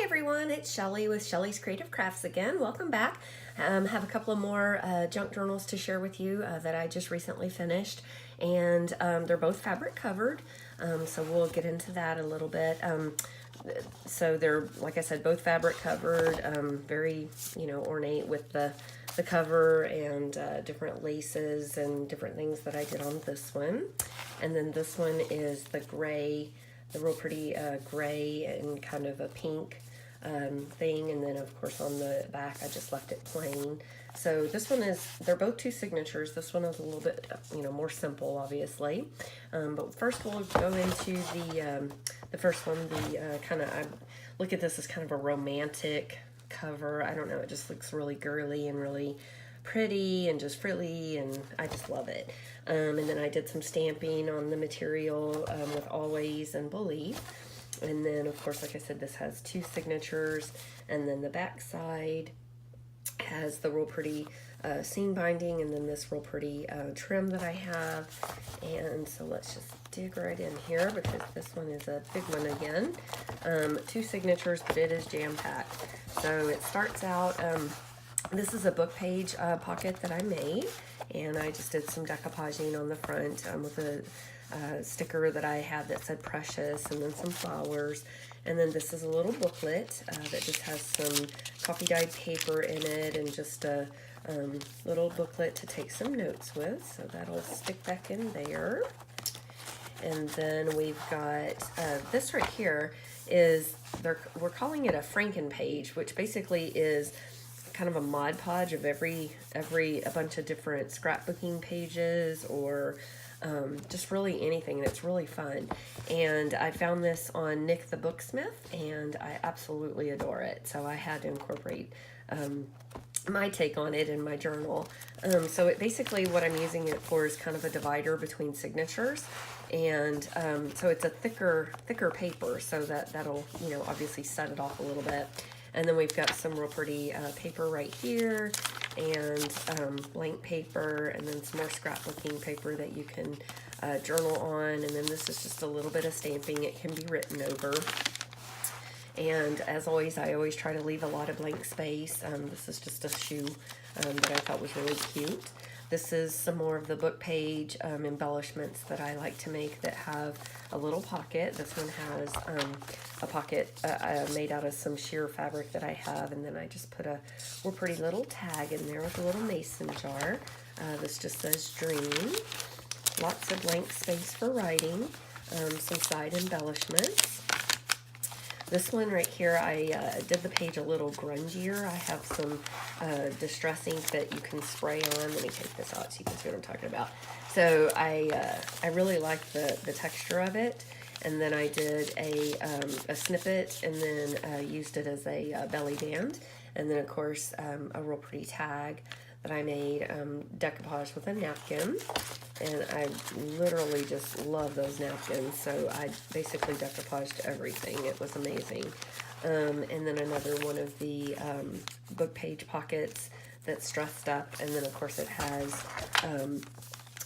everyone, it's Shelly with Shelly's Creative Crafts again. Welcome back. Have a couple of more junk journals to share with you that I just recently finished, and they're both fabric covered, so we'll get into that a little bit. So they're, like I said, both fabric covered, very, ornate with the cover and different laces and different things that I did on this one. And then this one is the gray, the real pretty gray and kind of a pink thing, and then of course on the back I just left it plain. So this one is, they're both two signatures. This one is a little bit more simple, obviously, but first we'll go into the first one. The I look at this as kind of a romantic cover. I don't know, it just looks really girly and really pretty and just frilly, and I just love it. And then I did some stamping on the material with Always and Believe. And then, of course, like I said, this has two signatures, and then the back side has the real pretty seam binding, and then this real pretty trim that I have. And so let's just dig right in here, because this one is a big one again. Two signatures, but it is jam-packed. So it starts out, this is a book page pocket that I made, and I just did some decoupaging on the front with a sticker that I had that said Precious, and then some flowers. And then this is a little booklet that just has some coffee dyed paper in it, and just a little booklet to take some notes with, so that'll stick back in there. And then we've got this right here is, we're calling it a Franken page, which basically is kind of a Mod Podge of a bunch of different scrapbooking pages, or just really anything, and it's really fun. And I found this on Nick the Booksmith, and I absolutely adore it, so I had to incorporate my take on it in my journal. So it basically, what I'm using it for is kind of a divider between signatures, and so it's a thicker paper, so that'll obviously set it off a little bit. And then we've got some real pretty paper right here, and blank paper, and then some more scrapbooking paper that you can journal on. And then this is just a little bit of stamping. It can be written over. And as always, I always try to leave a lot of blank space. This is just a shoe that I thought was really cute. This is some more of the book page embellishments that I like to make that have a little pocket. This one has a pocket made out of some sheer fabric that I have, and then I just put a real pretty little tag in there with a little mason jar. This just says Dream. Lots of blank space for writing, some side embellishments. This one right here, I did the page a little grungier. I have some distress ink that you can spray on. Let me take this out so you can see what I'm talking about. So I really like the texture of it. And then I did a snippet, and then used it as a belly band. And then, of course, a real pretty tag that I made, decoupage with a napkin. And I literally just love those napkins, so I basically decoupaged everything. It was amazing. And then another one of the book page pockets that's dressed up, and then of course it has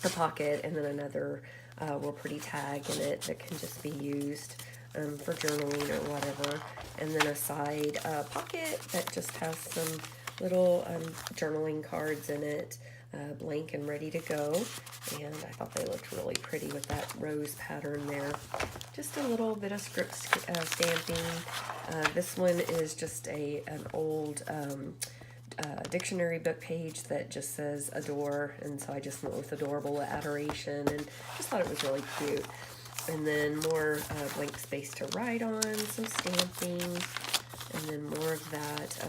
a pocket, and then another real pretty tag in it that can just be used for journaling or whatever. And then a side pocket that just has some little journaling cards in it, blank and ready to go. And I thought they looked really pretty with that rose pattern there. Just a little bit of script stamping. This one is just an old dictionary book page that just says adore, and so I just went with adorable adoration, and just thought it was really cute. And then more blank space to write on, some stamping, and then more of that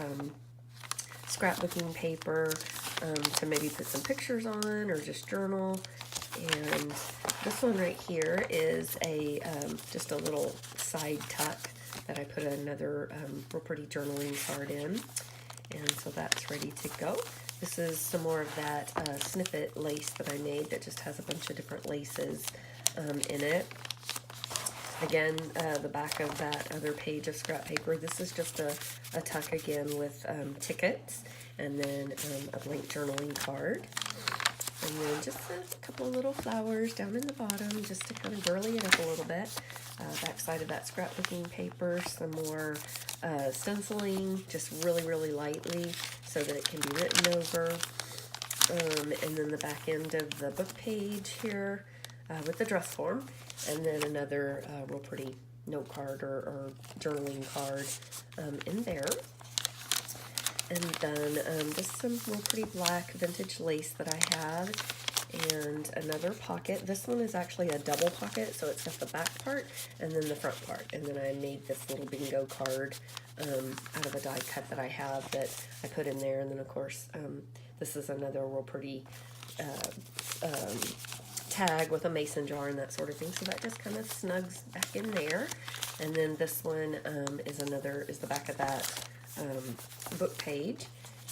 scrapbooking paper to maybe put some pictures on or just journal. And this one right here is a just a little side tuck that I put another real pretty journaling card in, and so that's ready to go. This is some more of that snippet lace that I made that just has a bunch of different laces in it. Again, the back of that other page of scrap paper. This is just a tuck again with tickets, and then a blank journaling card. And then just a couple of little flowers down in the bottom just to kind of girly it up a little bit. Backside of that scrapbooking paper, some more stenciling, just really, really lightly so that it can be written over. And then the back end of the book page here with the dress form. And then another real pretty note card or journaling card in there. And then just some real pretty black vintage lace that I have, and another pocket. This one is actually a double pocket, so it's got the back part and then the front part. And then I made this little bingo card out of a die cut that I have that I put in there. And then of course this is another real pretty tag with a mason jar and that sort of thing, so that just kind of snugs back in there. And then this one is the back of that book page,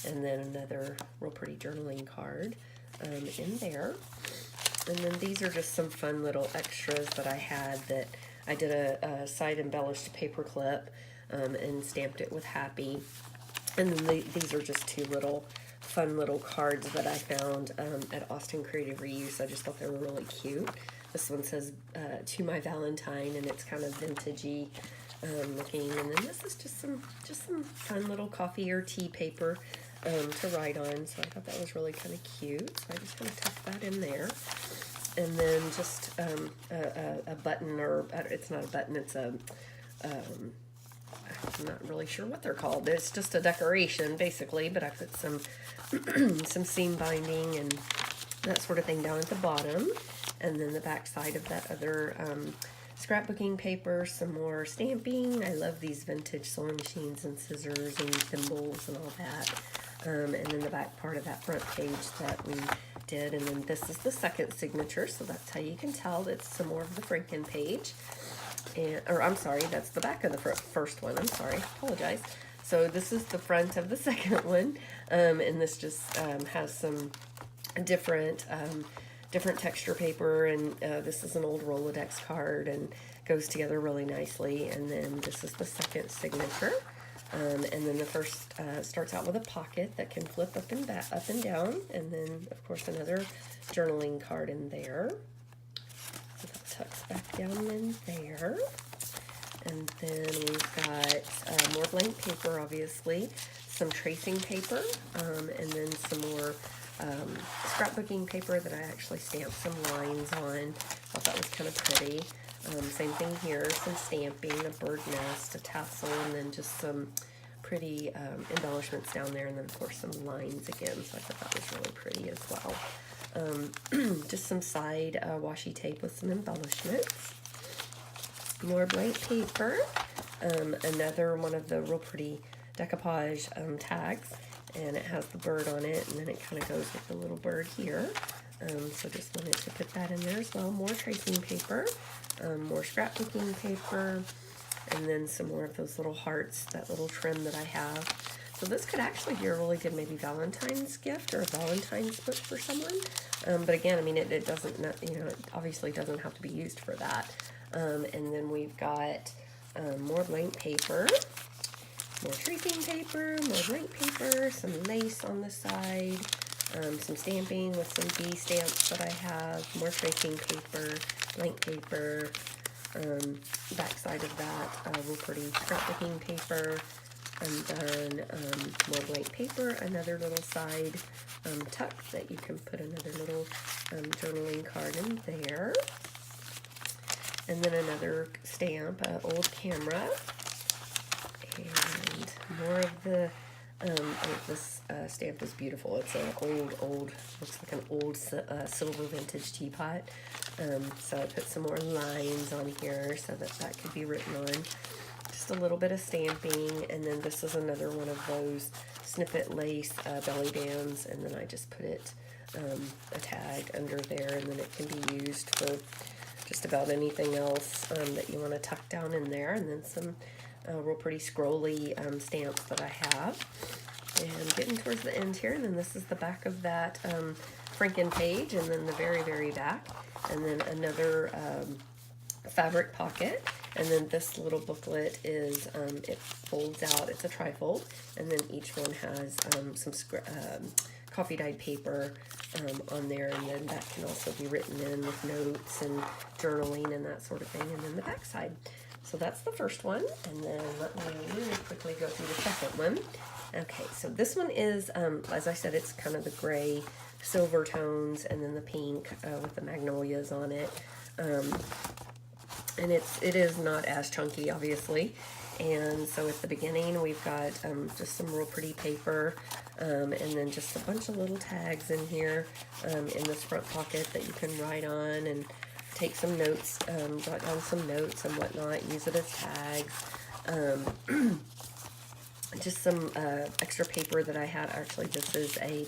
and then another real pretty journaling card in there. And then these are just some fun little extras that I had that I did a side embellished paper clip and stamped it with happy. And then these are just two little fun little cards that I found at Austin Creative Reuse. I just thought they were really cute. This one says to my Valentine, and it's kind of vintagey looking. And then this is just some fun little coffee or tea paper to write on. So I thought that was really kind of cute. So I just kind of tucked that in there. And then just a button, or it's not a button, it's a I'm not really sure what they're called. It's just a decoration basically, but I put some some seam binding and that sort of thing down at the bottom. And then the back side of that other scrapbooking paper, some more stamping. I love these vintage sewing machines and scissors and thimbles and all that. And then the back part of that front page that we did. And then this is the second signature, so that's how you can tell it's some more of the Franken page. Or I'm sorry, that's the back of the first one. I'm sorry, apologize. So this is the front of the second one, and this just has some different texture paper, and this is an old Rolodex card and goes together really nicely. And then this is the second signature, and then the first starts out with a pocket that can flip up and down, and then of course another journaling card in there. So that tucks back down in there. And then we've got more blank paper, obviously, some tracing paper, and then some more scrapbooking paper that I actually stamped some lines on. Thought that was kind of pretty. Same thing here, some stamping, a bird nest, a tassel, and then just some pretty embellishments down there, and then of course some lines again, so I thought that was really pretty as well. Just some side washi tape with some embellishments. More blank paper, another one of the real pretty decoupage tags, and it has the bird on it, and then it kind of goes with the little bird here. So just wanted to put that in there as well. More tracing paper, more scrapbooking paper, and then some more of those little hearts, that little trim that I have. So this could actually be a really good maybe Valentine's gift or a Valentine's book for someone. But again, I mean, it doesn't, it obviously doesn't have to be used for that. And then we've got more blank paper, more tracing paper, more blank paper, some lace on the side, some stamping with some bee stamps that I have, more tracing paper, blank paper, back side of that, real pretty scrapbooking paper, and then more blank paper, another little side tuck that you can put another little journaling card in there. And then another stamp, old camera, and more of the, this stamp is beautiful. It's an old, looks like an old silver vintage teapot. So I put some more lines on here so that could be written on. Just a little bit of stamping, and then this is another one of those snippet lace belly bands, and then I just put it a tag under there, and then it can be used for just about anything else that you want to tuck down in there. And then some real pretty scrolly stamps that I have. And getting towards the end here, and then this is the back of that Franken page, and then the very, very back. And then another fabric pocket. And then this little booklet is, it folds out, it's a trifold, and then each one has some coffee dyed paper on there, and then that can also be written in with notes and journaling and that sort of thing. And then the back side. So that's the first one, and then let me really quickly go through the second one. Okay, so this one is, as I said, it's kind of the gray silver tones, and then the pink with the magnolias on it. And it is not as chunky, obviously. And so at the beginning, we've got just some real pretty paper, and then just a bunch of little tags in here in this front pocket that you can write on and take some notes, jot down some notes and whatnot, use it as tags. Just some extra paper that I had. Actually, this is a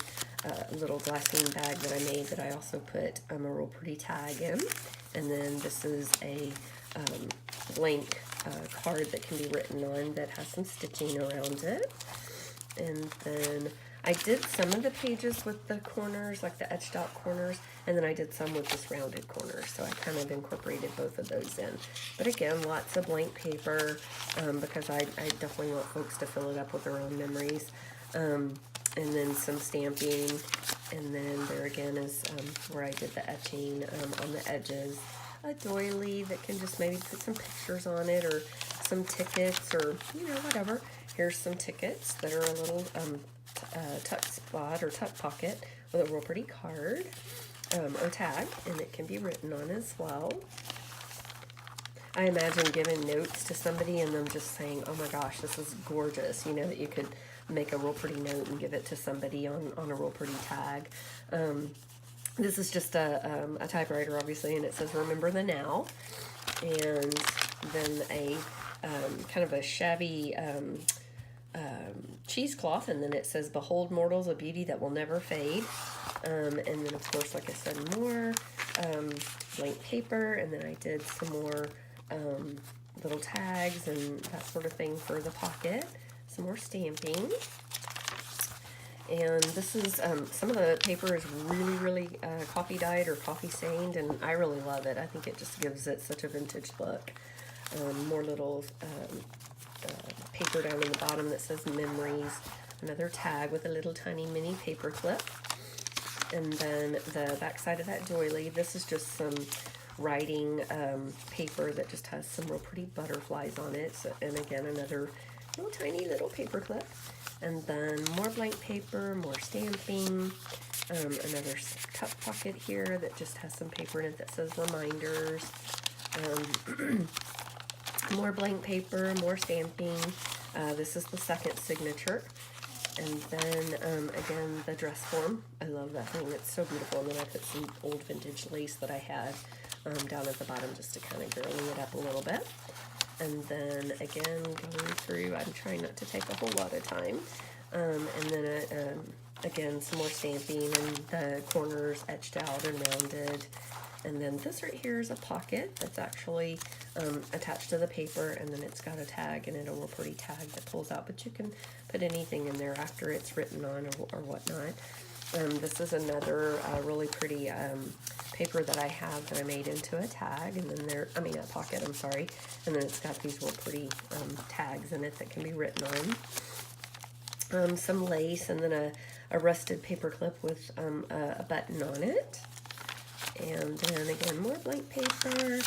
little glassine bag that I made that I also put a real pretty tag in. And then this is a blank card that can be written on that has some stitching around it. And then I did some of the pages with the corners, like the etched out corners, and then I did some with just rounded corners. So I kind of incorporated both of those in. But again, lots of blank paper because I definitely want folks to fill it up with their own memories. And then some stamping. And then there again is where I did the etching on the edges. A doily that can just maybe put some pictures on it, or some tickets, or whatever. Here's some tickets that are a little tuck spot or tuck pocket with a real pretty card or tag, and it can be written on as well. I imagine giving notes to somebody and them just saying, oh my gosh, this is gorgeous, that you could make a real pretty note and give it to somebody on a real pretty tag. This is just a typewriter, obviously, and it says remember the now. And then a kind of a shabby cheesecloth, and then it says behold mortals, a beauty that will never fade. And then of course, like I said, more blank paper, and then I did some more little tags and that sort of thing for the pocket. Some more stamping. And this is, some of the paper is really coffee dyed or coffee stained, and I really love it. I think it just gives it such a vintage look. More little paper down in the bottom that says memories. Another tag with a little tiny mini paper clip. And then the back side of that doily, this is just some writing paper that just has some real pretty butterflies on it. So, and again, another little tiny little paper clip. And then more blank paper, more stamping, another tuck pocket here that just has some paper in it that says reminders, more blank paper, more stamping. This is the second signature. And then, again, the dress form. I love that thing. It's so beautiful. And then I put some old vintage lace that I had down at the bottom just to kind of girly it up a little bit. And then again, going through, I'm trying not to take a whole lot of time. And then again, some more stamping and the corners etched out and rounded. And then this right here is a pocket that's actually attached to the paper, and then it's got a tag in it, a real pretty tag that pulls out, but you can put anything in there after it's written on or whatnot. This is another really pretty paper that I have that I made into a tag, and then a pocket, I'm sorry. And then it's got these real pretty tags in it that can be written on. Some lace, and then a rusted paper clip with a button on it. And then again, more blank paper.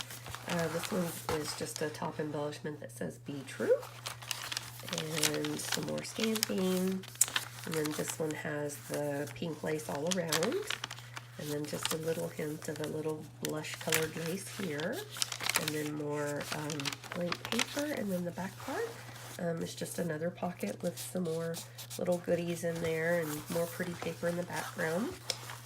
This one is just a top embellishment that says be true. And some more stamping. And then this one has the pink lace all around. And then just a little hint of a little blush colored lace here. And then more blank paper. And then the back part is just another pocket with some more little goodies in there and more pretty paper in the background.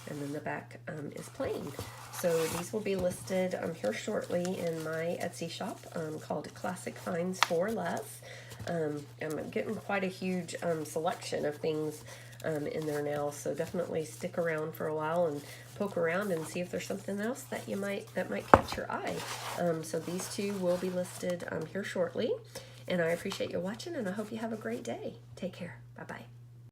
And then the back is plain. So these will be listed here shortly in my Etsy shop called Classic Finds for Less. I'm getting quite a huge selection of things in there now, so definitely stick around for a while and poke around and see if there's something else that might catch your eye. So these two will be listed here shortly, and I appreciate you watching, and I hope you have a great day. Take care. Bye-bye.